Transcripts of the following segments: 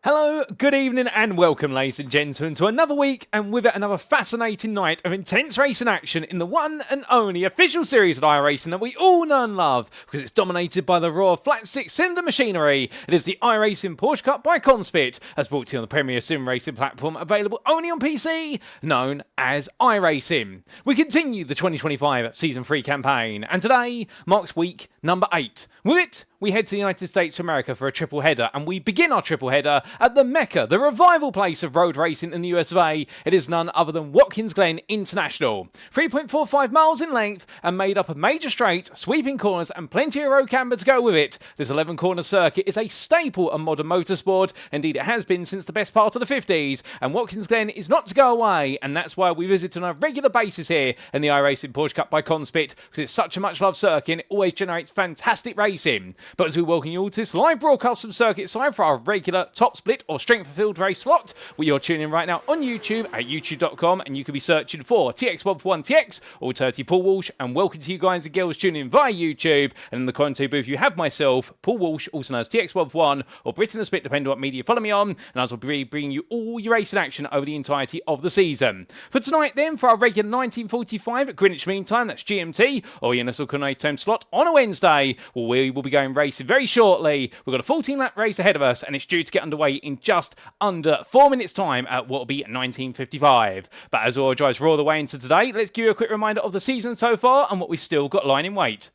Hello, good evening and welcome ladies and gentlemen to another week and with it another fascinating night of intense racing action in the one and only official series of iRacing that we all know and love because it's dominated by the raw flat six-cylinder machinery. It is the iRacing Porsche Cup by CONSPIT as brought to you on the premier sim racing platform available only on PC known as iRacing. We continue the 2025 Season 3 campaign and today marks week number 8. With it, we head to the United States of America for a triple header, and we begin our triple header at the Mecca, the revival place of road racing in the US of A. It is none other than Watkins Glen International. 3.45 miles in length and made up of major straights, sweeping corners, and plenty of road camber to go with it. This 11-corner circuit is a staple of modern motorsport. Indeed, it has been since the best part of the 50s, and Watkins Glen is not to go away, and that's why we visit on a regular basis here in the iRacing Porsche Cup by CONSPIT, because it's such a much-loved circuit and it always generates fantastic racing. But as we welcome you all to this live broadcast from Circuit Side for our regular top split or strength of field race slot, we are tuning in right now on YouTube at youtube.com, and you can be searching for TX141TX or Turty Paul Walsh, and welcome to you guys and girls tuning in via YouTube. And in the commentary booth you have myself, Paul Walsh, also known as TX141 or Britain the Spit, depending on what media you follow me on, and as will be bringing you all your racing action over the entirety of the season. For tonight then, for our regular 1945 at Greenwich Mean Time, that's GMT, or Universal Coordinate Time slot on a Wednesday, we will be going racing very shortly. We've got a 14-lap race ahead of us, and it's due to get underway in just under 4 minutes' time at what will be 19:55. But as all drives roar the way into today, let's give you a quick reminder of the season so far and what we've still got lying in wait.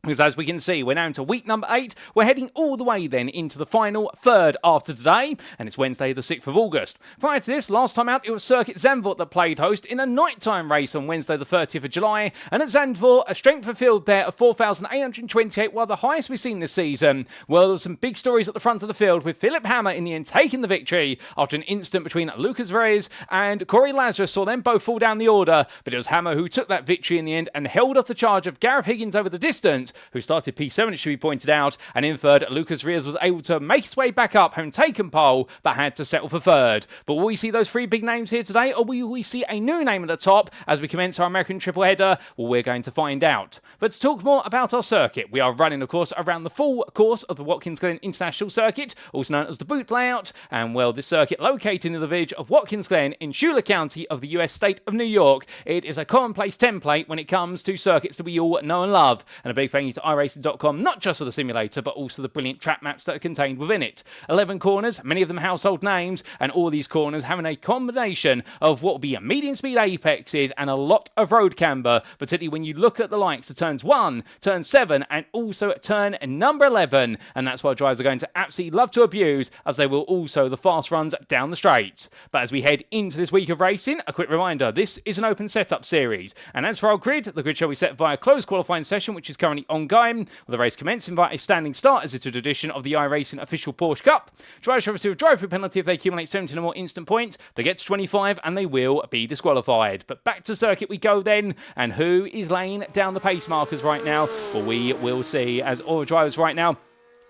Because as we can see, we're now into week number 8. We're heading all the way then into the final third after today, and it's Wednesday the 6th of August. Prior to this, last time out, it was Circuit Zandvoort that played host in a nighttime race on Wednesday the 30th of July, and at Zandvoort, a strength of field there of 4,828, while the highest we've seen this season. Well, there were some big stories at the front of the field, with Philip Hammer in the end taking the victory after an incident between Lucas Reyes and Corey Lazarus saw them both fall down the order, but it was Hammer who took that victory in the end and held off the charge of Gareth Higgins over the distance, who started P7, it should be pointed out, and in third, Lucas Reyes was able to make his way back up, having taken pole, but had to settle for third. But will we see those three big names here today, or will we see a new name at the top as we commence our American triple header? Well, we're going to find out. But to talk more about our circuit, we are running, of course, around the full course of the Watkins Glen International Circuit, also known as the Boot Layout, and well, this circuit located in the village of Watkins Glen in Schuyler County of the US state of New York. It is a commonplace template when it comes to circuits that we all know and love, and a big thank you to iRacing.com, not just for the simulator, but also the brilliant track maps that are contained within it. 11 corners, many of them household names, and all these corners having a combination of what will be a medium speed apexes and a lot of road camber, particularly when you look at the likes of turns 1, turn 7, and also at turn number 11, and that's what drivers are going to absolutely love to abuse, as they will also the fast runs down the straights. But as we head into this week of racing, a quick reminder, this is an open setup series, and as for our grid, the grid shall be set via closed qualifying session, which is currently ongoing, with the race commencing by a standing start as it's a tradition of the iRacing official Porsche Cup. Drivers shall receive a drive-through penalty if they accumulate 17 or more instant points. They get to 25 and they will be disqualified. But back to circuit we go then, and who is laying down the pace markers right now? Well, we will see, as all drivers right now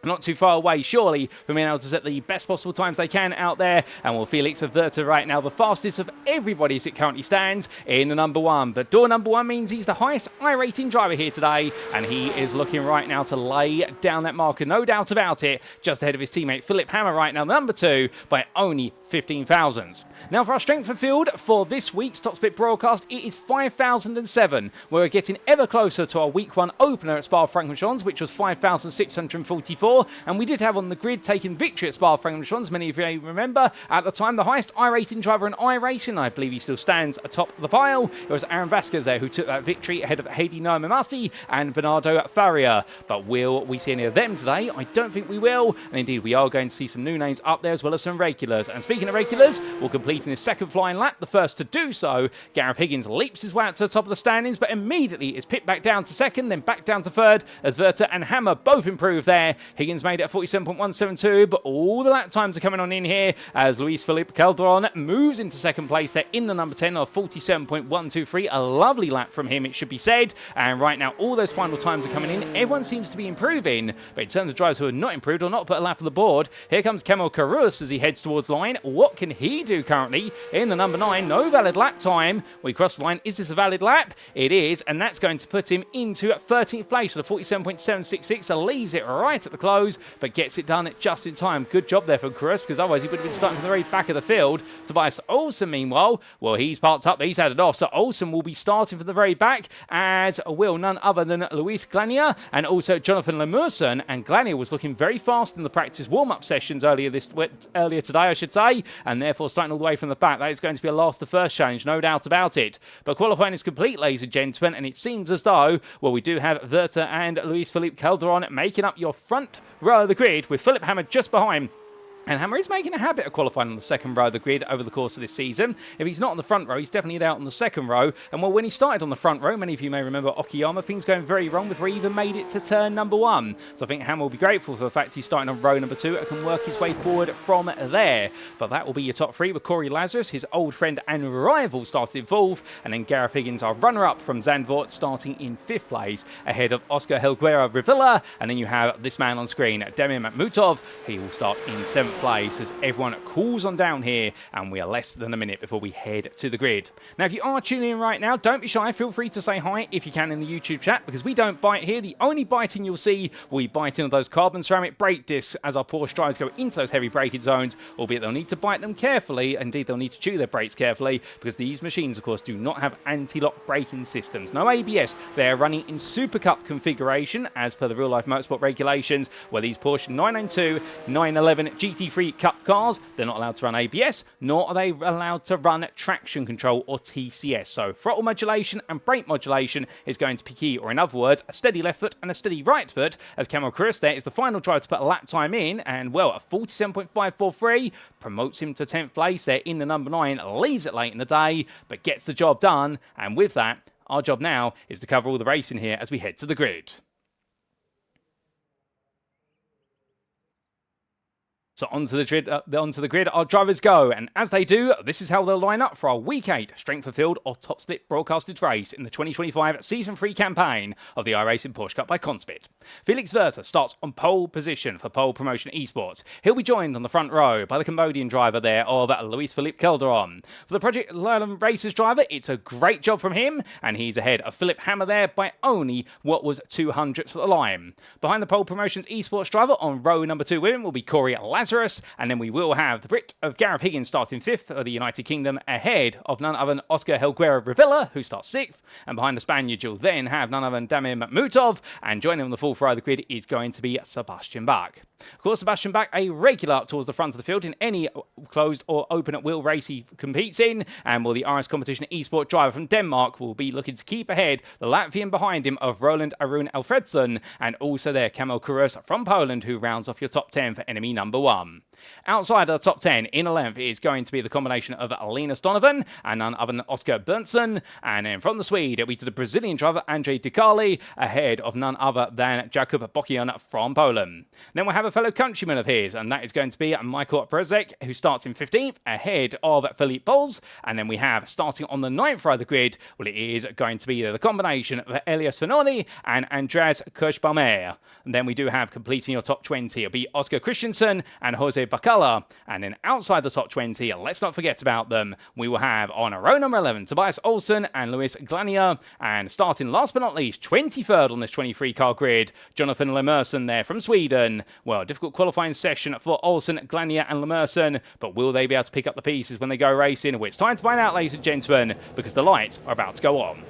not too far away, surely, from being able to set the best possible times they can out there. And well, Felix Averta right now, the fastest of everybody as it currently stands in the number 1. But door number 1 means he's the highest I-rating driver here today, and he is looking right now to lay down that marker, no doubt about it, just ahead of his teammate Philip Hammer right now, number 2, by only 15 thousandths. Now for our strength of field for this week's Top Split broadcast, it is 5,007. We're getting ever closer to our week 1 opener at Spa-Francorchamps, which was 5,644. And we did have on the grid taking victory at Spa-Francorchamps. Many of you remember at the time the highest I-rating driver in iRacing. I believe he still stands atop the pile. It was Aaron Vasquez there who took that victory ahead of Heidi Noamamasi and Bernardo Faria. But will we see any of them today? I don't think we will. And indeed, we are going to see some new names up there as well as some regulars. And speaking of regulars, we'll complete in his second flying lap. The first to do so, Gareth Higgins leaps his way out to the top of the standings, but immediately is pipped back down to second, then back down to third, as Verta and Hammer both improve there. Higgins made it at 47.172, but all the lap times are coming on in here as Luis Felipe Calderon moves into second place there in the number 10 of 47.123. A lovely lap from him, it should be said. And right now, all those final times are coming in. Everyone seems to be improving, but in terms of drivers who are not improved or not put a lap on the board, here comes Kemal Karus as he heads towards the line. What can he do currently in the number 9? No valid lap time. We cross the line. Is this a valid lap? It is, and that's going to put him into 13th place with a 47.766. Leaves it right at the club close, but gets it done just in time. Good job there for Chris, because otherwise he would have been starting from the very back of the field. Tobias Olsen, meanwhile, well, he's parked up, he's had it off, so Olsen will be starting from the very back, as will none other than Luis Glanier and also Jonathan Lemerson. And Glanier was looking very fast in the practice warm-up sessions earlier today, I should say, and therefore starting all the way from the back. That is going to be a last to first challenge, no doubt about it. But qualifying is complete, ladies and gentlemen, and it seems as though, well, we do have Werther and Luis Felipe Calderon making up your front row of the grid, with Philip Hammer just behind. And Hammer is making a habit of qualifying on the second row of the grid over the course of this season. If he's not on the front row, he's definitely out on the second row. And well, when he started on the front row, many of you may remember Okayama, things going very wrong before he even made it to turn number 1. So I think Hammer will be grateful for the fact he's starting on row number 2 and can work his way forward from there. But that will be your top 3, with Corey Lazarus, his old friend and rival, starting in 4th. And then Gareth Higgins, our runner-up from Zandvoort, starting in 5th place, ahead of Oscar Helguera Rivilla. And then you have this man on screen, Demir Makhmutov. He will start in 7th place as everyone cools on down here, and we are less than a minute before we head to the grid. Now, if you are tuning in right now, don't be shy. Feel free to say hi if you can in the YouTube chat, because we don't bite here. The only biting you'll see will be biting on those carbon ceramic brake discs as our Porsche drivers go into those heavy braking zones, albeit they'll need to bite them carefully. Indeed, they'll need to chew their brakes carefully, because these machines, of course, do not have anti-lock braking systems. No ABS. They're running in Super Cup configuration, as per the real-life motorsport regulations, where these Porsche 992, 911 GT3 Cup cars, they're not allowed to run ABS, nor are they allowed to run traction control or TCS. So throttle modulation and brake modulation is going to be key, or in other words, a steady left foot and a steady right foot, as Camel Cruz there is the final driver to put a lap time in, and well, a 47.543 promotes him to 10th place there in the number 9, leaves it late in the day, but gets the job done. And with that, our job now is to cover all the racing here as we head to the grid. So onto the grid our drivers go, and as they do, this is how they'll line up for our Week 8 Strength of Field or Top Split broadcasted race in the 2025 Season 3 campaign of the iRacing Porsche Cup by CONSPIT. Felix Werther starts on pole position for Pole Promotion Esports. He'll be joined on the front row by the Cambodian driver there of Luis Felipe Calderon. For the Project Leyland Racers driver, it's a great job from him, and he's ahead of Philip Hammer there by only what was 200ths of the line. Behind the Pole Promotions Esports driver on row number 2 with him will be Corey Lazarus, and then we will have the Brit of Gareth Higgins starting 5th for the United Kingdom, ahead of none other than Oscar Helguera Rivilla, who starts 6th, and behind the Spaniard you'll then have none other than Damir Makhmutov, and joining on the full row of the grid is going to be Sebastian Bach. Of course, Sebastian Bach, a regular up towards the front of the field in any closed or open at wheel race he competes in, and will the RS Competition Esport driver from Denmark will be looking to keep ahead the Latvian behind him of Roland Arun Alfredson, and also there Kamil Kurus from Poland, who rounds off your top 10 for enemy number 1. Outside of the top 10 in a length is going to be the combination of Linus Donovan and none other than Oscar Berntsen, and then from the Swede it'll be to the Brazilian driver Andrzej Dicali, ahead of none other than Jakub Bokian from Poland. Then we'll have a fellow countryman of his, and that is going to be Michael Brezek, who starts in 15th, ahead of Philippe Bols. And then we have, starting on the 9th row of the grid, well, it is going to be the combination of Elias Fanoni and Andreas Kirschbaumer. And then we do have, completing your top 20, it'll be Oscar Christensen and Jose Bacala. And then outside the top 20, let's not forget about them, we will have on row number 11, Tobias Olsen and Luis Glanier. And starting last but not least, 23rd on this 23-car grid, Jonathan Lemerson there from Sweden. Well, difficult qualifying session for Olsen, Glanier and Lemerson, but will they be able to pick up the pieces when they go racing? Well, it's time to find out, ladies and gentlemen, because the lights are about to go on.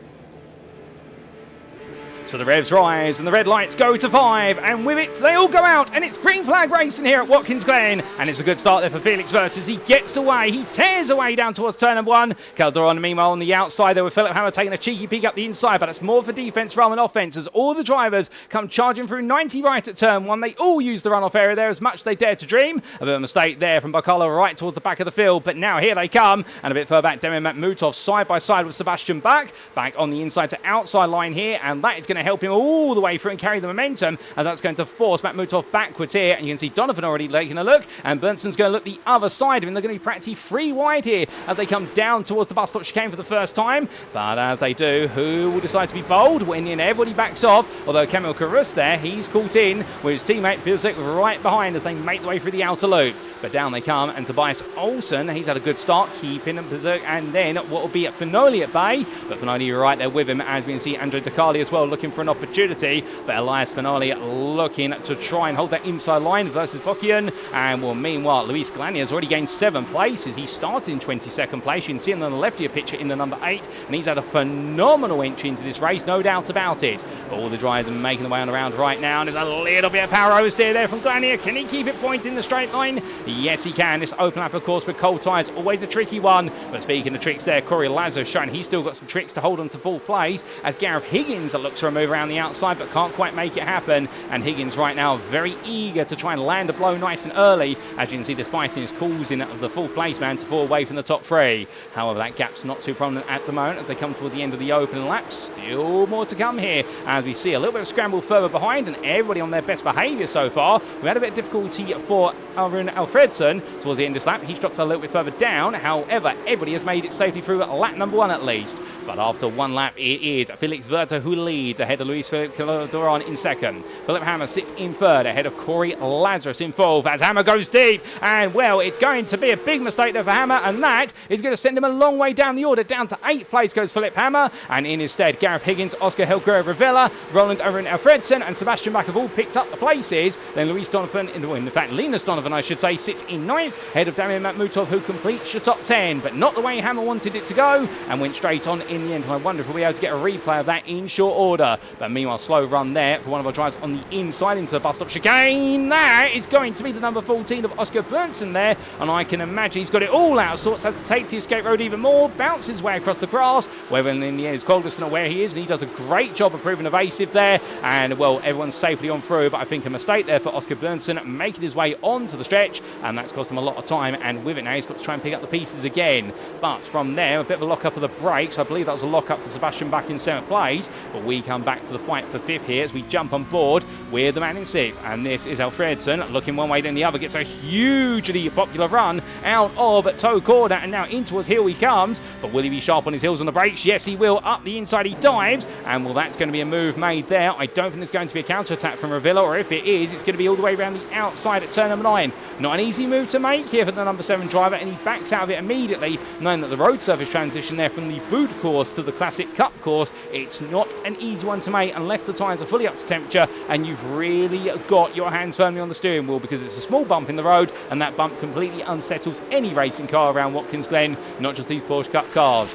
So the revs rise and the red lights go to 5, and with it they all go out, and it's green flag racing here at Watkins Glen, and it's a good start there for Felix Werther as he gets away, he tears away down towards turn number 1. Calderon meanwhile on the outside there with Philip Hammer taking a cheeky peek up the inside, but it's more for defence rather than offence as all the drivers come charging through 90 right at turn 1. They all use the runoff area there as much as they dare to dream. A bit of a mistake there from Bacala right towards the back of the field, but now here they come, and a bit further back Demir Makhmutov side by side with Sebastian Bach, back on the inside to outside line here, and that is going to help him all the way through and carry the momentum, as that's going to force Makhmutov backwards here. And you can see Donovan already taking a look, and Berntsen's going to look the other side of him. They're going to be practically 3 wide here as they come down towards the bus stop chicane for the first time. But as they do, who will decide to be bold? When in everybody backs off, although Kamil Kurus there, he's caught in with his teammate Bilsek right behind as they make their way through the outer loop. But down they come, and Tobias Olsen, he's had a good start, keeping them berserk, and then what will be at Finoli at bay, but Finoli right there with him, as we can see Andrzej Dicali as well looking looking for an opportunity, but Elias Finale looking to try and hold that inside line versus Bokian. And well, meanwhile, Luis Galani has already gained 7 places. He started in 22nd place. You can see him on the left of your picture in the number 8, and he's had a phenomenal entry into this race, no doubt about it. But all the drivers are making their way on around right now, and there's a little bit of power oversteer there from Glanier. Can he keep it pointing in the straight line? Yes, he can. This open lap, of course, with cold tyres, always a tricky one. But speaking of tricks there, Corey Lazo showing he's still got some tricks to hold on to 4th place, as Gareth Higgins looks for a move around the outside, but can't quite make it happen. And Higgins right now very eager to try and land a blow nice and early. As you can see, this fighting is causing the 4th place man to fall away from the top 3. However, that gap's not too prominent at the moment as they come toward the end of the opening lap. Still more to come here as we see a little bit of scramble further behind, and everybody on their best behaviour so far. We had a bit of difficulty for Aaron Alfredson towards the end of this lap. He's dropped a little bit further down. However, everybody has made it safely through lap number 1 at least. But after 1 lap, it is Felix Verter who leads ahead of Luis Philip Calderon in 2nd. Philip Hammer sits in 3rd ahead of Corey Lazarus in 4th as Hammer goes deep. And well, it's going to be a big mistake there for Hammer, and that is going to send him a long way down the order. Down to 8th place goes Philip Hammer, and in his stead, Gareth Higgins, Oscar Helguero Rivera, Roland Aaron Alfredson, and Sebastian Bach have all picked up the places. Then Luis Donovan, in fact, Linus Donovan, I should say, sits in 9th, ahead of Damian Matmutov, who completes the top 10, but not the way Hammer wanted it to go, and went straight on in the end. And I wonder if we'll be able to get a replay of that in short order. But meanwhile, slow run there for one of our drivers on the inside into the bus stop chicane. That is going to be the number 14 of Oscar Bernson there, and I can imagine he's got it all out of sorts, has to take the escape road even more, bounces his way across the grass, whether in the end it's Colderson or where he is, and he does a great job of proving evasive there, and well, everyone's safely on through. But I think a mistake there for Oscar Bernson making his way onto the stretch, and that's cost him a lot of time, and with it now he's got to try and pick up the pieces again. But from there, a bit of a lock up of the brakes. I believe that was a lock up for Sebastian Bach in 7th place, but we come back to the fight for 5th here as we jump on board with the man in 6th, and this is Alfredson looking one way then the other, gets a hugely popular run out of toe corner, and now in towards heel he comes. But will he be sharp on his heels on the brakes? Yes, he will. Up the inside he dives, and well, that's going to be a move made there. I don't think there's going to be a counter attack from Revilla, or if it is, it's going to be all the way around the outside at turn number 9. Not an easy move to make here for the number 7 driver, and he backs out of it immediately, knowing that the road surface transition there from the boot course to the classic cup course, it's not an easy one to make unless the tyres are fully up to temperature and you've really got your hands firmly on the steering wheel, because it's a small bump in the road, and that bump completely unsettles any racing car around Watkins Glen, not just these Porsche Cup cars.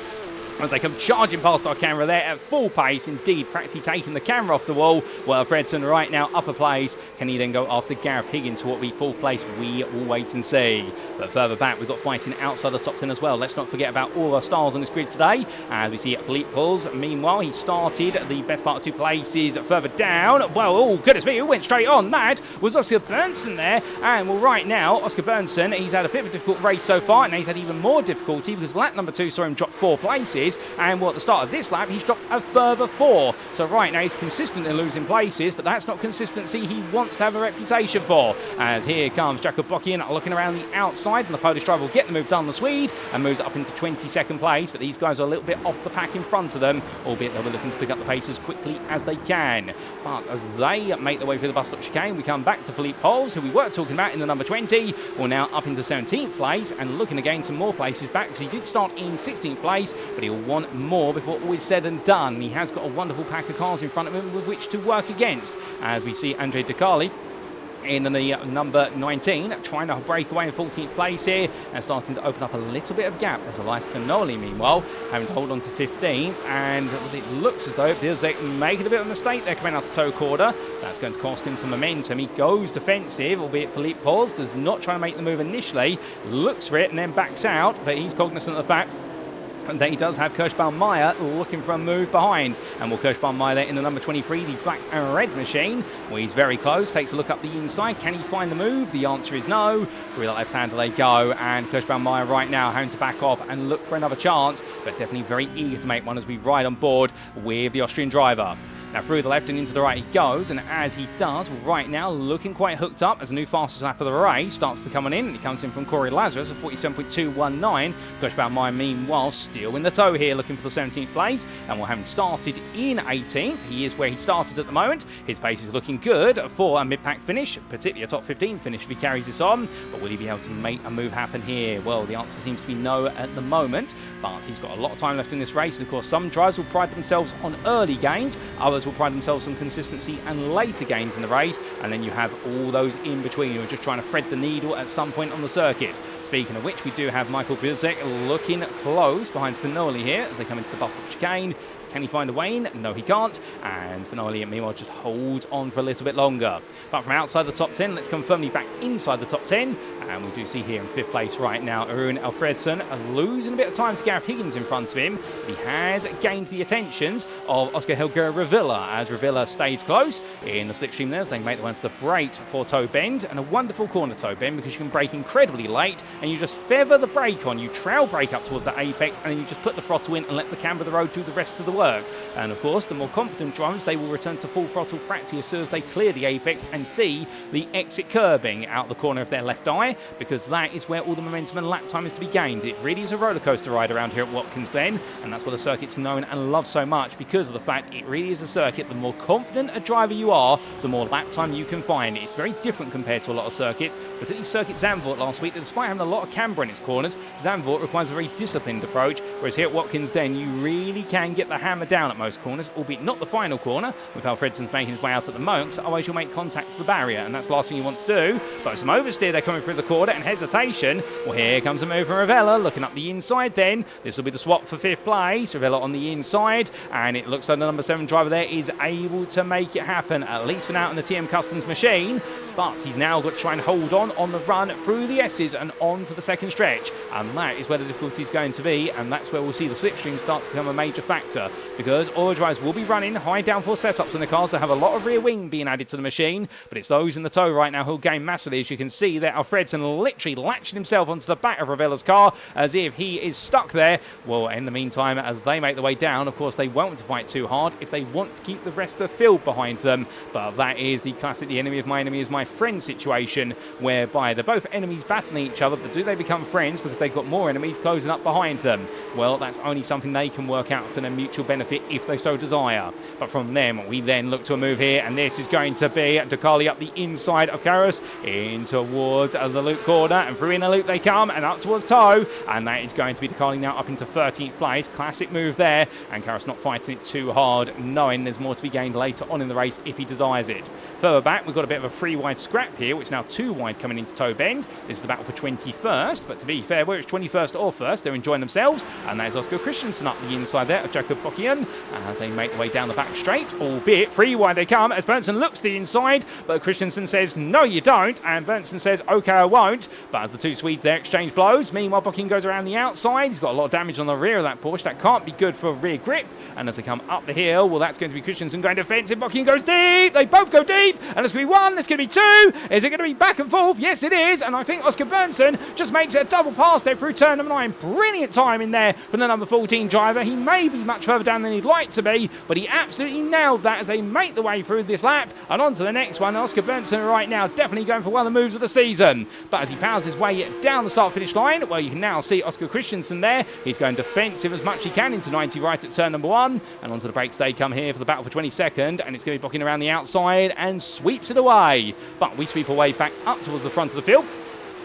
As they come charging past our camera there at full pace, indeed practically taking the camera off the wall. Well, Fredson right now upper place. Can he then go after Gareth Higgins for what will be 4th place? We will wait and see. But further back, we've got fighting outside the top 10 as well. Let's not forget about all our stars on this grid today. As we see Philippe Puls, meanwhile, he started the best part of 2 places further down. Well, oh, goodness me, who went straight on? That was Oscar Bernson there. And well, right now, Oscar Bernson, he's had a bit of a difficult race so far, and he's had even more difficulty because lap number 2 saw him drop 4 places. And well, at the start of this lap, he's dropped a further 4. So right now, he's consistent in losing places, but that's not consistency he wants to have a reputation for. As here comes Jakob Bokian looking around the outside, and the Polish driver will get the move done, the Swede, and moves up into 22nd place. But these guys are a little bit off the pack in front of them, albeit they'll be looking to pick up the pace as quickly as they can. But as they make their way through the bus stop chicane, we come back to Philippe Puls, who we were talking about in the number 20, well, now up into 17th place and looking to gain some more places back, because he did start in 16th place, but he'll want more before all is said and done. He has got a wonderful pack of cars in front of him with which to work against, as we see Andre De Carli in the number 19, trying to break away in 14th place here and starting to open up a little bit of gap. There's Elias Finoli, meanwhile, having to hold on to 15th, and it looks as though Birzek making a bit of a mistake there coming out to toe quarter. That's going to cost him some momentum. He goes defensive, albeit Philippe Puls does not try to make the move initially, looks for it and then backs out, but he's cognizant of the fact and then he does have Kirschbaum-Meyer looking for a move behind. And will Kirschbaum-Meyer there in the number 23, the black and red machine. Well, he's very close, takes a look up the inside. Can he find the move? The answer is no. Through the left-hander they go, and Kirschbaum-Meyer right now having to back off and look for another chance, but definitely very eager to make one as we ride on board with the Austrian driver. Now through the left and into the right he goes, and as he does, right now looking quite hooked up as the new fastest lap of the race starts to come on in, and he comes in from Corey Lazarus at 47.219. Kirschbaum-Meyer meanwhile still in the tow here, looking for the 17th place, and will have started in 18th. He is where he started at the moment. His pace is looking good for a mid-pack finish, particularly a top 15 finish if he carries this on, but will he be able to make a move happen here? Well, the answer seems to be no at the moment, but he's got a lot of time left in this race, and of course some drivers will pride themselves on early gains, others followers will pride themselves on consistency and later gains in the race, and then you have all those in between who are just trying to thread the needle at some point on the circuit. Speaking of which, we do have Michael Bizek looking close behind Finoli here as they come into the bus stop chicane. Can he find a way in? No, he can't. And Finoli, meanwhile, just holds on for a little bit longer. But from outside the top 10, let's come firmly back inside the top 10. And we do see here in 5th place right now, Arun Alfredson losing a bit of time to Gareth Higgins in front of him. He has gained the attentions of Oscar Helger Revilla as Revilla stays close in the slipstream there as they make the way to the brake for toe bend. And a wonderful corner toe bend because you can brake incredibly late and you just feather the brake on. You trail brake up towards the apex and then you just put the throttle in and let the camber of the road do the rest of the work. And of course, the more confident drivers, they will return to full throttle practice as soon as they clear the apex and see the exit curbing out the corner of their left eye, because that is where all the momentum and lap time is to be gained. It really is a roller coaster ride around here at Watkins Glen, and that's what the circuit's known and loved so much because of the fact it really is a circuit. The more confident a driver you are, the more lap time you can find. It's very different compared to a lot of circuits, particularly circuit Zandvoort last week. Despite having a lot of camber in its corners, Zandvoort requires a very disciplined approach, whereas here at Watkins Glen, you really can get the hammer down at most corners, albeit not the final corner, with Alfredson's making his way out at the moment, so otherwise you'll make contact to the barrier, and that's the last thing you want to do. But some oversteer, they're coming through the corner, and hesitation. Well, here comes a move from Ravella, looking up the inside then. This will be the swap for 5th place. Ravella on the inside, and it looks like the number 7 driver there is able to make it happen, at least for now in the TM Customs machine. But he's now got to try and hold on the run through the Esses and on to the second stretch. And that is where the difficulty is going to be, and that's where we'll see the slipstream start to become a major factor, because oil drivers will be running high downforce setups in the cars. They have a lot of rear wing being added to the machine, but it's those in the tow right now who'll gain massively. As you can see there, Alfredson literally latching himself onto the back of Ravella's car as if he is stuck there. Well, in the meantime, as they make their way down, of course, they won't want to fight too hard if they want to keep the rest of the field behind them. But that is the classic, the enemy of my enemy is my friend situation, whereby they're both enemies battling each other, but do they become friends because they've got more enemies closing up behind them? Well, that's only something they can work out to their mutual benefit if they so desire. But from them, we then look to a move here, and this is going to be Ducali up the inside of Karras in towards the loop corner, and through in a loop they come, and up towards toe, and that is going to be Ducali now up into 13th place. Classic move there, and Karras not fighting it too hard, knowing there's more to be gained later on in the race if he desires it. Further back, we've got a bit of a 3 wide scrap here, which is now 2 wide coming into toe bend. This is the battle for 21st, but to be fair, whether it's 21st or 1st, they're enjoying themselves, and there's Oscar Christensen up the inside there of Jacob Bokian as they make their way down the back straight, albeit 3 wide they come as Berntsen looks to the inside, but Christensen says no you don't, and Berntsen says okay I won't. But as the 2 Swedes there exchange blows, meanwhile Bokian goes around the outside. He's got a lot of damage on the rear of that Porsche. That can't be good for rear grip, and as they come up the hill, well, that's going to be Christensen going defensive. Bokian goes deep, they both go deep, and it's going to be 1, it's going to be 2, is it going to be back and forth? Yes it is, and I think Oscar Berntsen just makes a double pass there through turn number 9. Brilliant time in there from the number 14 driver. He may be much further down than he'd like to be, but he absolutely nailed that as they make the way through this lap and on to the next one. Oscar Berntsen right now definitely going for one of the moves of the season, but as he powers his way down the start finish line, well, you can now see Oscar Christensen there. He's going defensive as much as he can into 90 right at turn number 1, and onto the brakes they come here for the battle for 22nd, and it's going to be blocking around the outside and sweeps it away. But we sweep away back up towards the front of the field,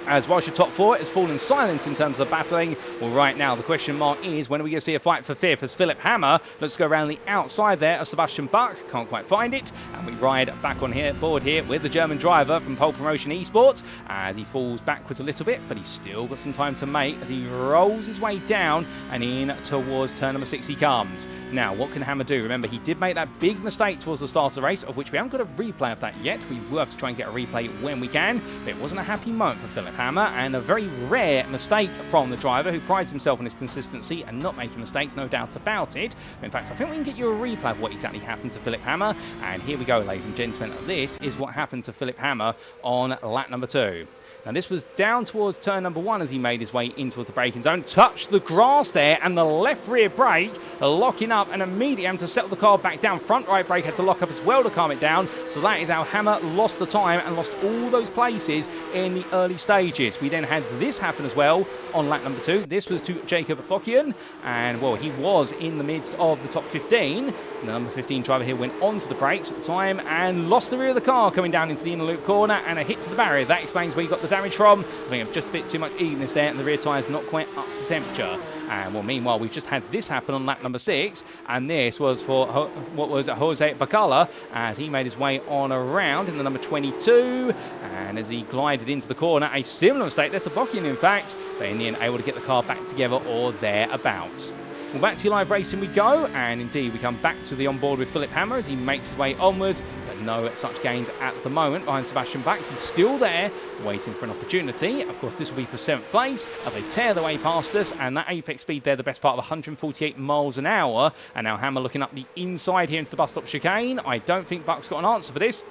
as whilst your top 4 has fallen silent in terms of the battling. Well, right now the question mark is, when are we going to see a fight for 5th as Philip Hammer lets go around the outside there of Sebastian Buck, can't quite find it, and we ride back on board here with the German driver from Pole Promotion Esports as he falls backwards a little bit, but he's still got some time to make as he rolls his way down and in towards turn number 6 he comes. Now, what can Hammer do? Remember, he did make that big mistake towards the start of the race, of which we haven't got a replay of that yet. We will have to try and get a replay when we can, but it wasn't a happy moment for Philip Hammer, and a very rare mistake from the driver who prides himself on his consistency and not making mistakes, no doubt about it. In fact, I think we can get you a replay of what exactly happened to Philip Hammer, and here we go, ladies and gentlemen. This is what happened to Philip Hammer on lap number 2. Now, this was down towards turn number 1 as he made his way into the braking zone. Touched the grass there, and the left rear brake locking up, and immediately having to settle the car back down. Front right brake had to lock up as well to calm it down. So that is how Hammer lost the time and lost all those places in the early stages. We then had this happen as well on lap number 2. This was to Jacob Bokian, and well, he was in the midst of the top 15. The number 15 driver here went onto the brakes at the time and lost the rear of the car coming down into the inner loop corner, and a hit to the barrier. That explains where he got the damage from. I think just a bit too much evenness there, and the rear tyre's not quite up to temperature. And well, meanwhile, we've just had this happen on lap number 6, and this was for Jose Bacala as he made his way on around in the number 22, and as he glided into the corner, a similar mistake there to Bockian, in fact, but in the end able to get the car back together or thereabouts. Well, back to live racing we go, and indeed we come back to the onboard with Philip Hammer as he makes his way onwards, but no such gains at the moment behind Sebastian Bach. He's still there, waiting for an opportunity. Of course, this will be for 7th place as they tear their way past us, and that apex speed there, the best part of 148 miles an hour. And now Hammer looking up the inside here into the bus stop chicane. I don't think Buck's got an answer for this,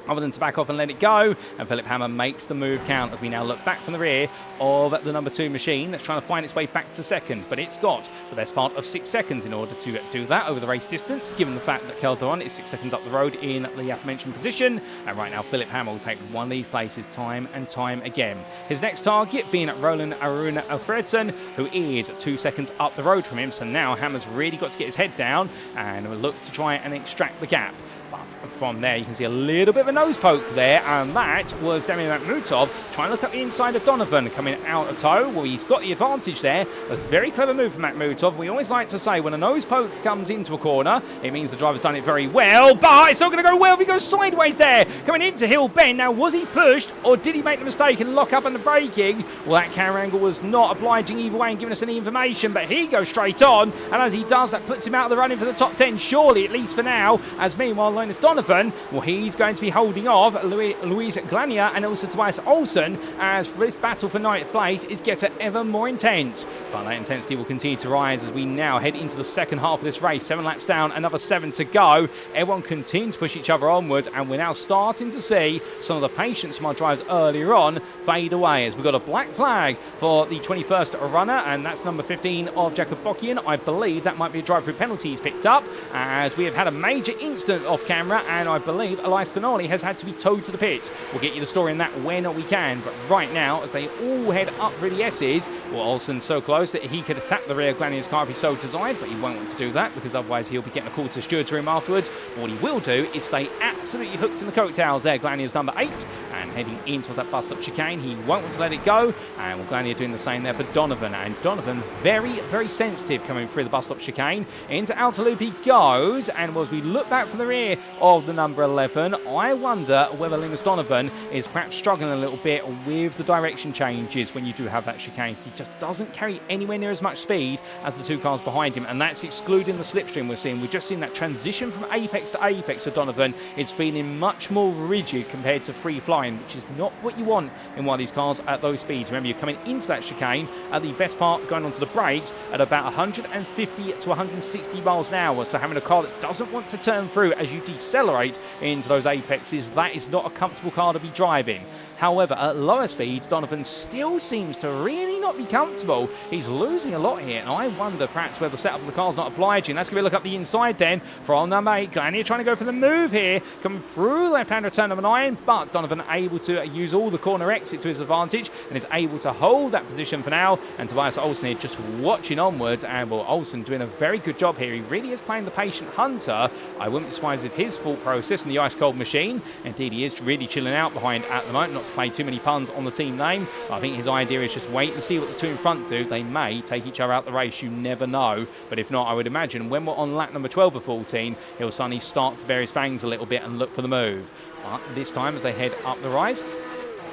other than to back off and let it go, and Philip Hammer makes the move count as we now look back from the rear of the number 2 machine that's trying to find its way back to 2nd, but it's got the best part of 6 seconds in order to do that over the race distance, given the fact that Calderon is 6 seconds up the road in the aforementioned position. And right now Philip Hammer will take one of these places time and time again. His next target being Roland Aruna Alfredson, who is 2 seconds up the road from him, so now Hammer's really got to get his head down and will look to try and extract the gap. But from there, you can see a little bit of a nose poke there, and that was Damian Makhmutov trying to look at the inside of Donovan coming out of tow. Well, he's got the advantage there. A very clever move from Makhmutov. We always like to say when a nose poke comes into a corner, it means the driver's done it very well, but it's not going to go well if he goes sideways there. Coming into Hill Bend. Now, was he pushed, or did he make the mistake and lock up on the braking? Well, that camera angle was not obliging either way and giving us any information, but he goes straight on, and as he does, that puts him out of the running for the top 10, surely, at least for now, as meanwhile, Linus Donovan, well, he's going to be holding off Luis Glania and also Tobias Olsen as this battle for 9th place is getting ever more intense. But that intensity will continue to rise as we now head into the second half of this race. 7 laps down, another 7 to go. Everyone continues to push each other onwards, and we're now starting to see some of the patience from our drivers earlier on fade away as we've got a black flag for the 21st runner, and that's number 15 of Jakob Bockian. I believe that might be a drive-through penalty he's picked up, as we have had a major incident off camera, and I believe Elias Finale has had to be towed to the pits. We'll get you the story on that when we can, but right now, as they all head up through the Esses, well, Olsen's so close that he could attack the rear of Glania's car if he so desired, but he won't want to do that because otherwise he'll be getting a call to the steward's room afterwards. But what he will do is stay absolutely hooked in the coattails there. Glania's number 8, and heading into that bus stop chicane, he won't want to let it go, and well, Glania doing the same there for Donovan, and Donovan very, very sensitive coming through the bus stop chicane. Into outer loop he goes, and as we look back from the rear of the number 11, I wonder whether Linus Donovan is perhaps struggling a little bit with the direction changes when you do have that chicane. He just doesn't carry anywhere near as much speed as the 2 cars behind him, and that's excluding the slipstream we're seeing. We've just seen that transition from apex to apex for Donovan. It's feeling much more rigid compared to free flying, which is not what you want in one of these cars at those speeds. Remember, you're coming into that chicane at the best part going onto the brakes at about 150 to 160 miles an hour, so having a car that doesn't want to turn through as you decelerate into those apexes, that is not a comfortable car to be driving. However, at lower speeds, Donovan still seems to really not be comfortable. He's losing a lot here, and I wonder perhaps whether the setup of the car's not obliging. That's going to be a look up the inside then from number 8. Glania trying to go for the move here, coming through the left-hander turn number 9, but Donovan able to use all the corner exit to his advantage and is able to hold that position for now. And Tobias Olsen here just watching onwards, and well, Olsen doing a very good job here. He really is playing the patient hunter. I wouldn't be surprised if his thought process in the ice-cold machine, indeed he is really chilling out behind at the moment, not to play too many puns on the team name. I think his idea is just wait and see what the 2 in front do. They may take each other out the race, you never know. But if not, I would imagine when we're on lap number 12 of 14, he'll suddenly start to bear his fangs a little bit and look for the move. But this time, as they head up the rise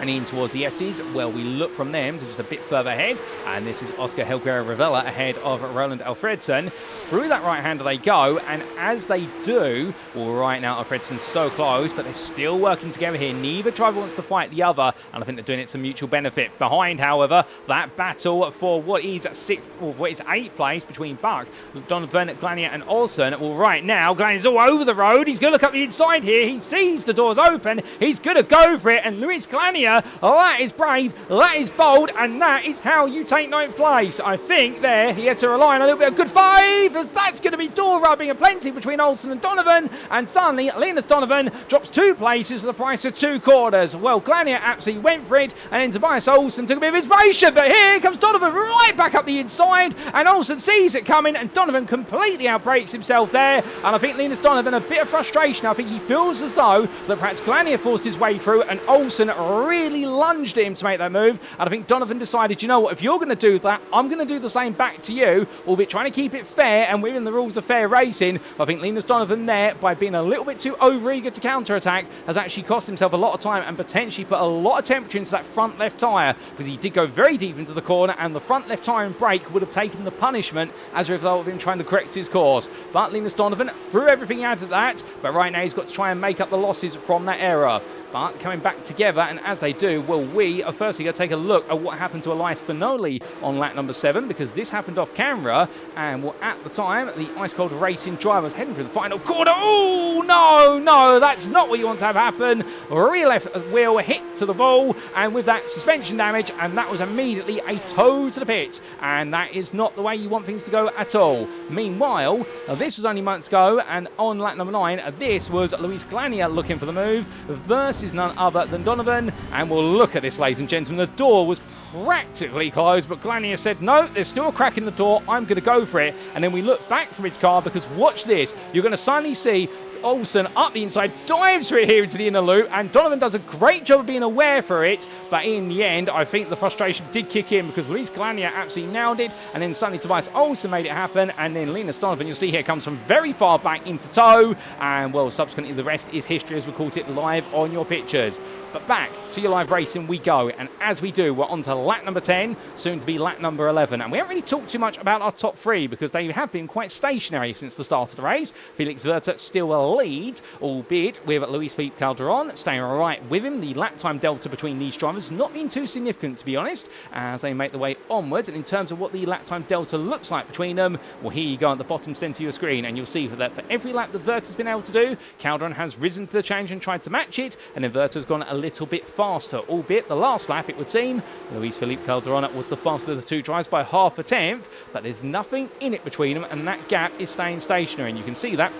and in towards the Esses, well, we look from them to just a bit further ahead, and this is Oscar Helguera Rivella ahead of Roland Alfredson. Through that right-hander they go, and as they do, well, right now Alfredson's so close, but they're still working together here. Neither driver wants to fight the other, and I think they're doing it to mutual benefit. Behind, however, that battle for what is 8th place between Buck, Donovan, Glania and Olsen. Well, right now, Glania's all over the road. He's going to look up the inside here. He sees the doors open. He's going to go for it, and Luis Glania, that is brave, that is bold, and that is how you take 9th place. I think there he had to rely on a little bit of good five, as that's going to be door rubbing and plenty between Olsen and Donovan, and suddenly Linus Donovan drops 2 places at the price of 2 quarters. Well, Glania absolutely went for it, and then Tobias Olsen took a bit of inspiration, but here comes Donovan right back up the inside, and Olsen sees it coming, and Donovan completely outbrakes himself there, and I think Linus Donovan a bit of frustration. I think he feels as though that perhaps Glania forced his way through, and Olsen really really lunged at him to make that move. And I think Donovan decided, you know what, if you're going to do that, I'm going to do the same back to you, albeit trying to keep it fair and within the rules of fair racing. I think Linus Donovan there, by being a little bit too overeager to counter-attack, has actually cost himself a lot of time and potentially put a lot of temperature into that front left tyre, because he did go very deep into the corner and the front left tyre and brake would have taken the punishment as a result of him trying to correct his course. But Linus Donovan threw everything out of that, but right now he's got to try and make up the losses from that error. But coming back together, and as they do, well, we are firstly going to take a look at what happened to Elias Finoli on lap number 7, because this happened off camera, and well, at the time, the Ice Cold Racing driver was heading for the final corner. Oh, no, that's not what you want to have happen. Rear left wheel hit to the ball, and with that, suspension damage, and that was immediately a toe to the pit, and that is not the way you want things to go at all. Meanwhile, this was only months ago, and on lap number 9, this was Luis Glania looking for the move versus none other than Donovan. And we'll look at this, ladies and gentlemen. The door was practically closed, but Glania said, no, there's still a crack in the door, I'm going to go for it. And then we look back from his car, because watch this, you're going to suddenly see Olsen up the inside, dives for it here into the inner loop, and Donovan does a great job of being aware for it, but in the end, I think the frustration did kick in, because Luis Glania absolutely nailed it, and then suddenly Tobias Olsen made it happen, and then Linus Donovan, you'll see here, comes from very far back into tow, and well, subsequently the rest is history, as we called it, live on your pictures. But back to your live racing we go, and as we do, we're on to lap number 10, soon to be lap number 11, and we haven't really talked too much about our top 3, because they have been quite stationary since the start of the race. Felix Werter still leads, albeit with Luis Felipe Calderon staying right with him. The lap time delta between these drivers not being too significant, to be honest, as they make their way onwards. And in terms of what the lap time delta looks like between them, well, here you go at the bottom centre of your screen, and you'll see that for every lap that Werter's been able to do, Calderon has risen to the challenge and tried to match it, and then Werter's gone a little bit faster, albeit the last lap, it would seem, Luis Felipe Calderon was the faster of the two drives by half a tenth, but there's nothing in it between them, and that gap is staying stationary, and you can see that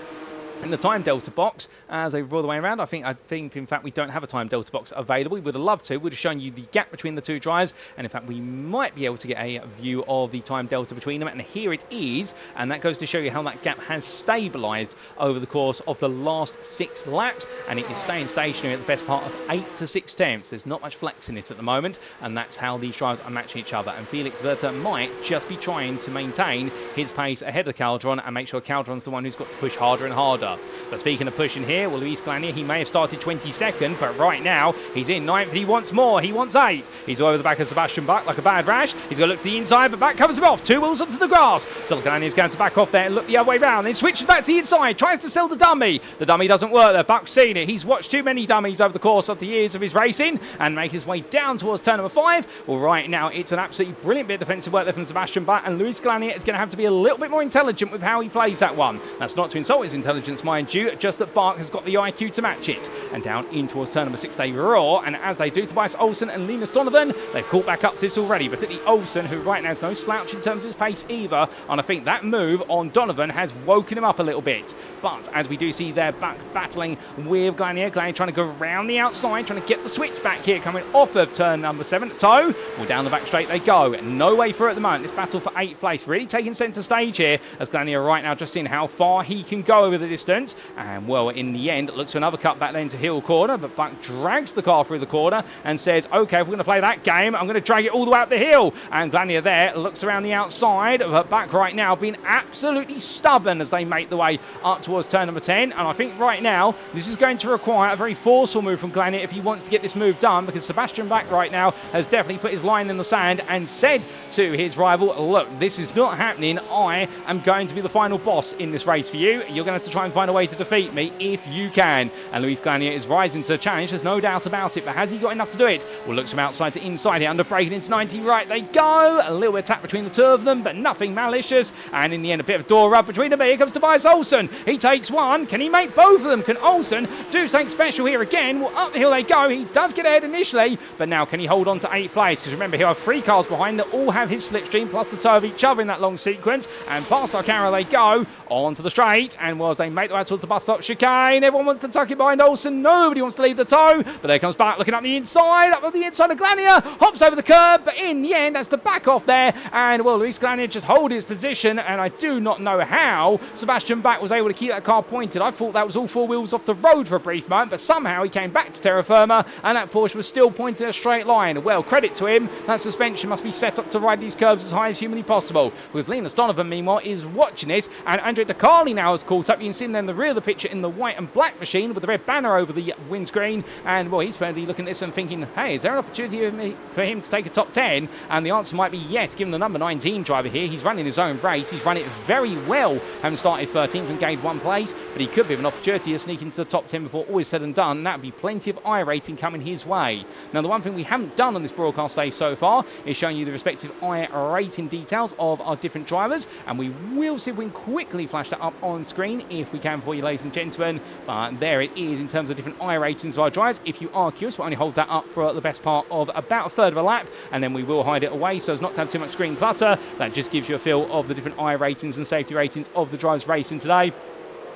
in the time delta box as they roll the way around. I think in fact we don't have a time delta box available. We would have loved to. We'd have shown you the gap between the two drives, and in fact we might be able to get a view of the time delta between them, and here it is, and that goes to show you how that gap has stabilized over the course of the last 6 laps, and it is staying stationary at the best part of 8 to 6 tenths. There's not much flex in it at the moment, and that's how these drivers are matching each other, and Felix Werter might just be trying to maintain his pace ahead of Calderon and make sure Calderon's the one who's got to push harder and harder. But speaking of pushing here, well, Luis Glania, he may have started 22nd, but right now he's in 9th. He wants more. He wants 8th. He's over the back of Sebastian Bach like a bad rash. He's going to look to the inside, but Bach covers him off. 2 wheels onto the grass. So Glania's going to back off there and look the other way round. Then switches back to the inside. Tries to sell the dummy. The dummy doesn't work there. Bach's seen it. He's watched too many dummies over the course of the years of his racing and make his way down towards turn number 5. Well, right now it's an absolutely brilliant bit of defensive work there from Sebastian Bach, and Luis Glania is going to have to be a little bit more intelligent with how he plays that one. That's not to insult his intelligence, mind you, just that Bach has got the IQ to match it. And down in towards turn number 6 they roar, and as they do, Tobias Olsen and Linus Donovan, they've caught back up to this already, particularly Olsen, who right now is no slouch in terms of his pace either, and I think that move on Donovan has woken him up a little bit. But as we do see they're back battling with Glania trying to go around the outside, trying to get the switch back here, coming off of turn number 7 at toe. Well, down the back straight they go. No way through at the moment. This battle for 8th place really taking centre stage here, as Glania right now just seeing how far he can go over the distance, and well, in the end, looks for another cut back then to Hill corner, but Buck drags the car through the corner and says, okay, if we're going to play that game, I'm going to drag it all the way up the hill. And Glania there looks around the outside, but Buck right now being absolutely stubborn as they make the way up towards turn number 10. And I think right now, this is going to require a very forceful move from Glania if he wants to get this move done, because Sebastian Bach right now has definitely put his line in the sand and said to his rival, look, this is not happening. I am going to be the final boss in this race for you. You're going to have to try and find a way to defeat me if you can. And Luis Glania is rising to the challenge, there's no doubt about it, but has he got enough to do it? Well, looks from outside to inside here, under braking into 90, right they go. A little bit of tap between the two of them, but nothing malicious, and in the end a bit of door rub between them. But here comes Tobias Olsen, he takes one. Can he make both of them? Can Olsen do something special here again? Well, up the hill they go. He does get ahead initially, but now can he hold on to 8th place? Because remember, he'll have 3 cars behind that all have his slipstream plus the toe of each other in that long sequence, and past Arcara they go onto the straight, and as they make make the way towards the bus stop chicane. Everyone wants to tuck it behind Olsen. Nobody wants to leave the toe. But there comes back, looking up the inside of Glania. Hops over the curb, but in the end, that's to back off there. And, well, Luis Glania just hold his position, and I do not know how Sebastian Bach was able to keep that car pointed. I thought that was all four wheels off the road for a brief moment, but somehow he came back to terra firma, and that Porsche was still pointing in a straight line. Well, credit to him. That suspension must be set up to ride these curves as high as humanly possible. Because Linus Donovan, meanwhile, is watching this, and Andre De Carli now has caught up. You can see him there in the rear of the picture in the white and black machine with the red banner over the windscreen, and, well, he's fairly looking at this and thinking, hey, is there an opportunity for him to take a top 10? And the answer might be yes, given the number 19 driver here. He's running his own race. He's run it very well, having started 13th and gained one place, but he could be an opportunity to sneak into the top 10 before all is said and done. That would be plenty of iRacing coming his way. Now, the one thing we haven't done on this broadcast day so far is showing you the respective iRacing details of our different drivers, and we will see if we can quickly flash that up on screen if we can for you, ladies and gentlemen. But there it is in terms of different iRatings of our drives. If you are curious, we'll only hold that up for the best part of about a third of a lap, and then we will hide it away so as not to have too much screen clutter. That just gives you a feel of the different iRatings and safety ratings of the drivers racing today,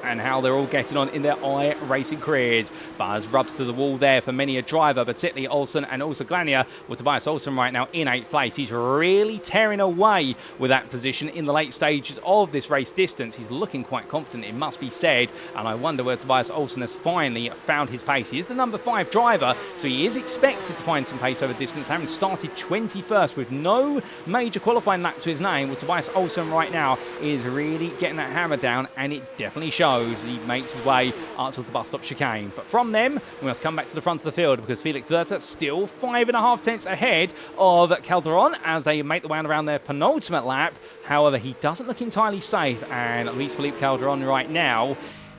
and how they're all getting on in their iRacing careers. Buzz rubs to the wall there for many a driver, particularly Olsen and also Glania, with Tobias Olsen right now in 8th place. He's really tearing away with that position in the late stages of this race distance. He's looking quite confident, it must be said, and I wonder where Tobias Olsen has finally found his pace. He is the number 5 driver, so he is expected to find some pace over distance, having started 21st with no major qualifying lap to his name. With Tobias Olsen right now is really getting that hammer down, and it definitely shows. He makes his way up to the bus stop chicane. But from them, we must come back to the front of the field, because Felix Werter still 5.5 tenths ahead of Calderon as they make the way around their penultimate lap. However, he doesn't look entirely safe, and Luis Felipe Calderon right now,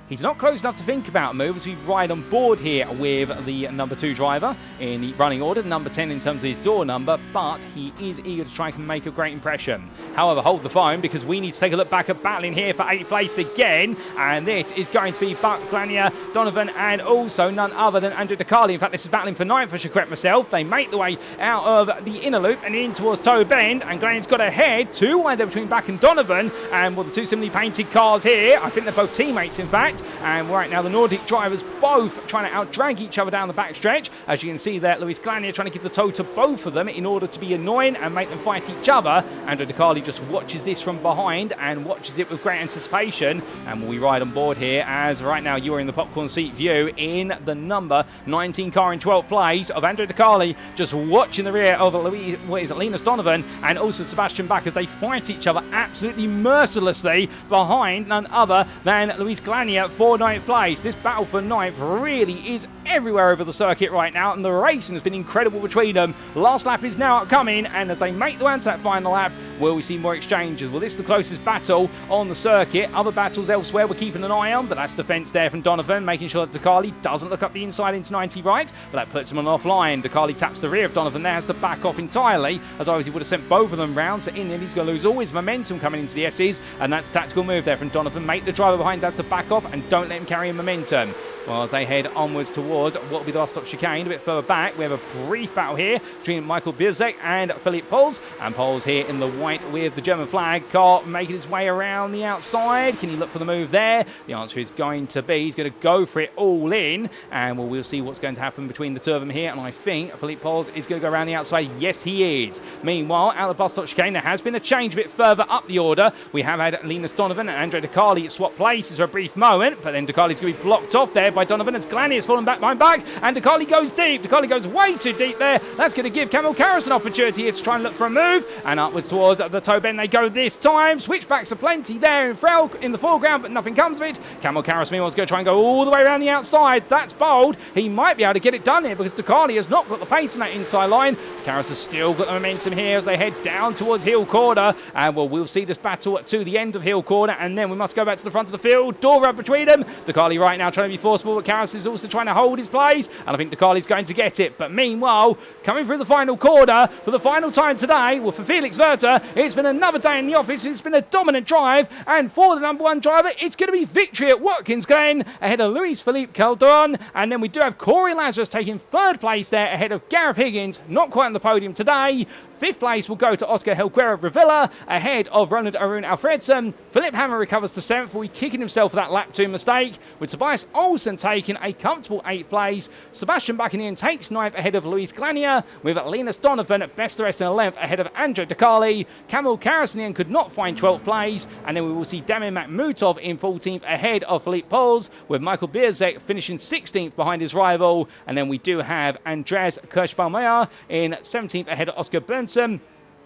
he's not close enough to think about a move as we ride on board here with the number 2 driver in the running order, number 10 in terms of his door number, but he is eager to try and make a great impression. However, hold the phone, because we need to take a look back at battling here for 8th place again, and this is going to be Buck, Glania, Donovan, and also none other than Andre De Carli. In fact, this is battling for 9th, I should correct myself. They make the way out of the inner loop and in towards Toe Bend, and Glania's got ahead, 2 wide there between Buck and Donovan, and with the 2 similarly painted cars here, I think they're both teammates, in fact. And right now the Nordic drivers both trying to outdrag each other down the backstretch. As you can see there, Luis Glania trying to give the toe to both of them in order to be annoying and make them fight each other. Andre De Carli just watches this from behind and watches it with great anticipation. And we ride on board here as right now you are in the popcorn seat view in the number 19 car in 12th place of Andre De Carli, just watching the rear of Linus Donovan and also Sebastian Bach as they fight each other absolutely mercilessly behind none other than Luis Glania for 9th place. This battle for 9th really is everywhere over the circuit right now, and the racing has been incredible between them. Last lap is now upcoming, and as they make the way into that final lap, will we see more exchanges? Well, this is the closest battle on the circuit. Other battles elsewhere we're keeping an eye on, but that's defense there from Donovan, making sure that De Carli doesn't look up the inside into 90 right, but that puts him on offline. De Carli taps the rear of Donovan there, has to back off entirely, as obviously would have sent both of them round, so in the end he's going to lose all his momentum coming into the Esses, and that's a tactical move there from Donovan. Make the driver behind have to back off and don't let him carry momentum. Well, as they head onwards towards what will be the last stop chicane, a bit further back, we have a brief battle here between Michael Birzek and Philippe Pols. And Pols here in the white with the German flag car making his way around the outside. Can he look for the move there? The answer is going to be he's going to go for it all in. And we'll see what's going to happen between the two of them here. And I think Philippe Pols is going to go around the outside. Yes, he is. Meanwhile, out of the bus stop chicane, there has been a change a bit further up the order. We have had Linus Donovan and Andre De Carli swap places for a brief moment, but then De Carli's going to be blocked off there by Donovan as Glania has fallen back behind back, and De Carli goes deep. De Carli goes way too deep there. That's going to give Kamil Karras an opportunity here to try and look for a move, and upwards towards the toe bend they go this time. Switchbacks are plenty there in the foreground, but nothing comes of it. Kamil Karras meanwhile is going to try and go all the way around the outside. That's bold. He might be able to get it done here because De Carli has not got the pace in that inside line. Karras has still got the momentum here as they head down towards Hill Corner, and we'll see this battle to the end of Hill Corner, and then we must go back to the front of the field. Door up between them. De Carli right now trying to be forced possible, but Karras is also trying to hold his place, and I think Decali's going to get it. But meanwhile, coming through the final corner for the final time today, well, for Felix Werter, it's been another day in the office. It's been a dominant drive, and for the number one driver, it's going to be victory at Watkins Glen ahead of Luis Felipe Calderon. And then we do have Corey Lazarus taking third place there ahead of Gareth Higgins, not quite on the podium today. Fifth place will go to Oscar Helguera Rivilla ahead of Roland Arun Alfredson. Philip Hammer recovers to 7th, for kicking himself for that lap 2 mistake, with Tobias Olsen taking a comfortable 8th place. Sebastian Buckingham takes 9th ahead of Luis Glania, with Linus Donovan best the rest in 11th ahead of Andrej Decali. Kamil Karras in the end could not find 12th place, and then we will see Damir Makhmutov in 14th ahead of Philippe Pols, with Michael Bierzek finishing 16th behind his rival. And then we do have Andreas Kirschbaumeier in 17th ahead of Oscar Bernsen.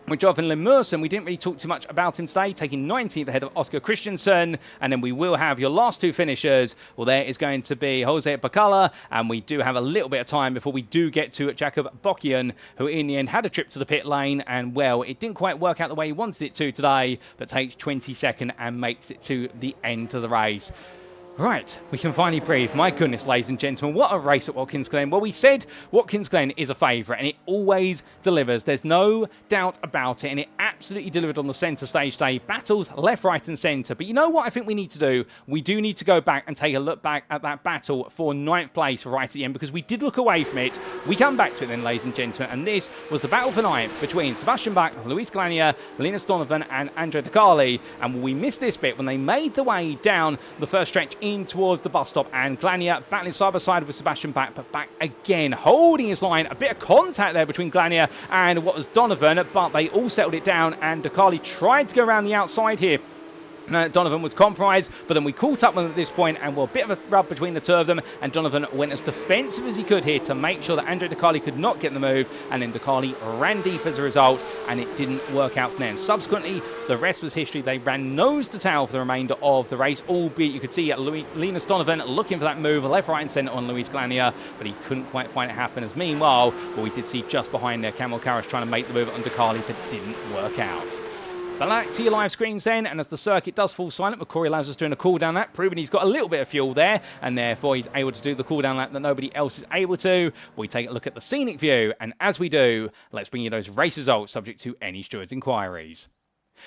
With Jonathan Lemurson, we didn't really talk too much about him today, taking 19th ahead of Oscar Christensen. And then we will have your last two finishers. Well, there is going to be Jose Bacala, and we do have a little bit of time before we do get to Jakob Bokkian, who in the end had a trip to the pit lane, and well, it didn't quite work out the way he wanted it to today, but takes 22nd and makes it to the end of the race. Right, we can finally breathe. My goodness, ladies and gentlemen, what a race at Watkins Glen. Well, we said Watkins Glen is a favourite, and it always delivers. There's no doubt about it, and it absolutely delivered on the centre stage today. Battles left, right and centre. But you know what I think we need to do? We do need to go back and take a look back at that battle for 9th place right at the end, because we did look away from it. We come back to it then, ladies and gentlemen, and this was the battle for 9th between Sebastian Bach, Luis Glania, Linus Donovan and Andrej Decali. And we missed this bit when they made the way down the first stretch in towards the bus stop, and Glania battling side by side with Sebastian Bach, but Bach again holding his line. A bit of contact there between Glania and what was Donovan, but they all settled it down, and Decali tried to go around the outside here. Donovan was compromised, but then we caught up with him at this point, and well, a bit of a rub between the two of them, and Donovan went as defensive as he could here to make sure that Andrej Decali could not get the move, and then Decali ran deep as a result, and it didn't work out from there. And subsequently, the rest was history. They ran nose to tail for the remainder of the race, albeit you could see Linus Donovan looking for that move left, right and centre on Luis Glania, but he couldn't quite find it happen. As meanwhile, well, we did see just behind there Kamil Karras trying to make the move on Decali, but didn't work out. Back to your live screens then, and as the circuit does fall silent, with Corey Lazarus doing a cool-down lap, proving he's got a little bit of fuel there, and therefore he's able to do the cool-down lap that nobody else is able to. We take a look at the scenic view, and as we do, let's bring you those race results subject to any steward's inquiries.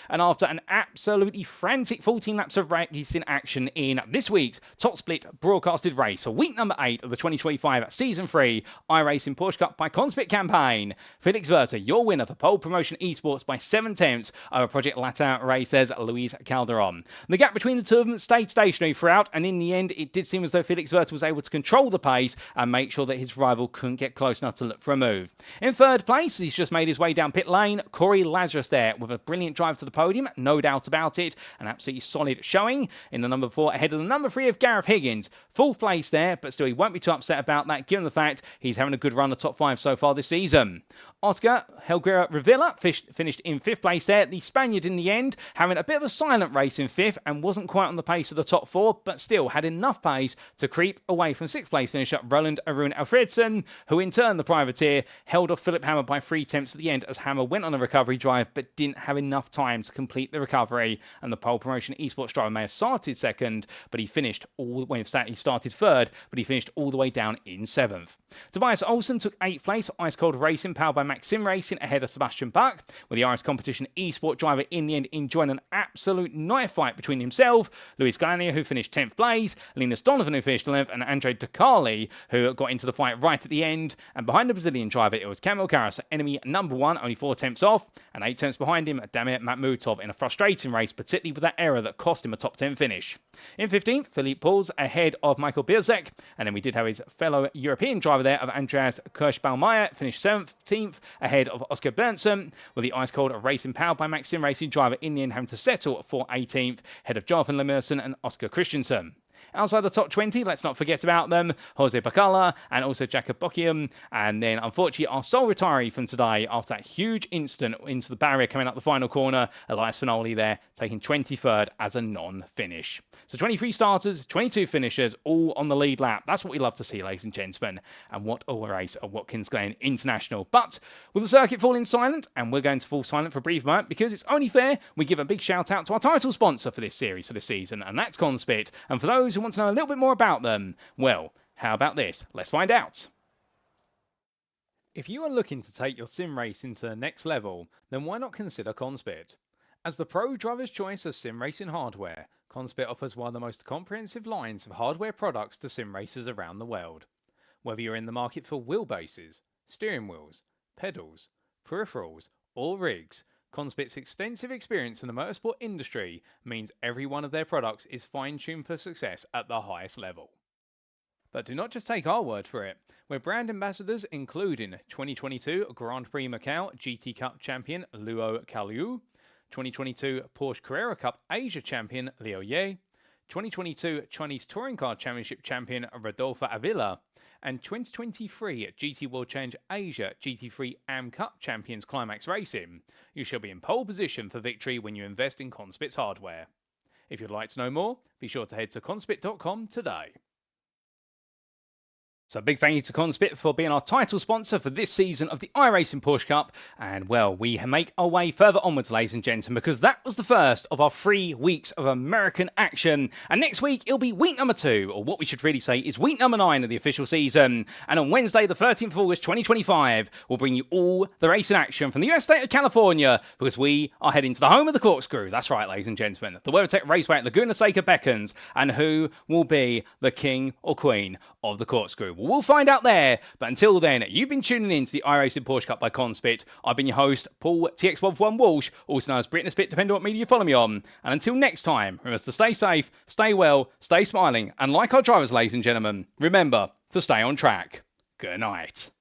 And after an absolutely frantic 14 laps of racing action in this week's top split broadcasted race, so week number 8 of the 2025 Season 3 iRacing Porsche Cup by CONSPIT campaign, Felix Werter, your winner for pole promotion esports by 7/10 over Project Latin Racers Luis Calderon. The gap between the two of them stayed stationary throughout, and in the end it did seem as though Felix Werter was able to control the pace and make sure that his rival couldn't get close enough to look for a move. In third place, he's just made his way down pit lane, Corey Lazarus there with a brilliant drive to the podium, no doubt about it, an absolutely solid showing in the number 4 ahead of the number 3 of Gareth Higgins. 4th place there, but still he won't be too upset about that given the fact he's having a good run the top 5 so far this season. Oscar Helguera Rivilla finished in 5th place there. The Spaniard in the end having a bit of a silent race in 5th and wasn't quite on the pace of the top 4, but still had enough pace to creep away from 6th place finisher Roland Arun Alfredson, who in turn, the privateer, held off Philip Hammer by 3/10 at the end as Hammer went on a recovery drive but didn't have enough time to complete the recovery, and the pole promotion esports driver may have started 2nd, but he finished all the way, he started 3rd, but he finished all the way down in 7th. Tobias Olsen took 8th place, Ice Cold Racing powered by Maxim Racing ahead of Sebastian Bach, with the Irish competition esport driver in the end enjoying an absolute knife fight between himself, Luis Glania, who finished 10th place, Linus Donovan, who finished 11th, and Andrej Decali, who got into the fight right at the end. And behind the Brazilian driver, it was Kamil Karras, enemy number 1, only 4/10 off, and 8/10 behind him, Damir Makhmutov, in a frustrating race, particularly with that error that cost him a top 10 finish. In 15th, Philippe Pols ahead of Michael Bierzek, and then we did have his fellow European driver there of Andreas Kirschbaumeier, finished 17th ahead of Oscar Bernsen, with the Ice Cold Racing powered by Maxim Racing driver in the end having to settle for 18th, ahead of Jonathan Lemurson and Oscar Christensen. Outside the top 20, let's not forget about them, Jose Bacala and also Jakob Bokkian. And then, unfortunately, our sole retiree from today after that huge incident into the barrier coming up the final corner, Elias Finoli there, taking 23rd as a non-finish. So 23 starters, 22 finishers, all on the lead lap. That's what we love to see, ladies and gentlemen. And what a race at Watkins Glen International. But with the circuit falling silent, and we're going to fall silent for a brief moment because it's only fair we give a big shout out to our title sponsor for this series for this season, and that's CONSPIT. And for those those who want to know a little bit more about them? Well, how about this? Let's find out. If you are looking to take your sim racing to the next level, then why not consider CONSPIT? As the pro driver's choice of sim racing hardware, CONSPIT offers one of the most comprehensive lines of hardware products to sim racers around the world. Whether you're in the market for wheelbases, steering wheels, pedals, peripherals, or rigs, CONSPIT's extensive experience in the motorsport industry means every one of their products is fine-tuned for success at the highest level. But do not just take our word for it. We're brand ambassadors including 2022 Grand Prix Macau GT Cup champion Luo Kaliu, 2022 Porsche Carrera Cup Asia champion Liu Ye, 2022 Chinese Touring Car Championship champion Rodolfo Avila, and 2023 GT World Challenge Asia GT3 AM Cup champions Climax Racing. You shall be in pole position for victory when you invest in CONSPIT's hardware. If you'd like to know more, be sure to head to conspit.com today. So big thank you to CONSPIT for being our title sponsor for this season of the iRacing Porsche Cup. And well, we make our way further onwards, ladies and gentlemen, because that was the first of our 3 weeks of American action. And next week, it'll be week number 2, or what we should really say is week number 9 of the official season. And on Wednesday, the 13th of August, 2025, we'll bring you all the racing action from the US state of California, because we are heading to the home of the corkscrew. That's right, ladies and gentlemen. The WeatherTech Raceway at Laguna Seca beckons, and who will be the king or queen of the corkscrew? Well, we'll find out there, but until then, you've been tuning in to the iRacing Porsche Cup by CONSPIT. I've been your host, Paul TX141 Walsh, also known as Brit and Spit, depending on what media you follow me on. And until next time, remember to stay safe, stay well, stay smiling, and like our drivers, ladies and gentlemen, remember to stay on track. Good night.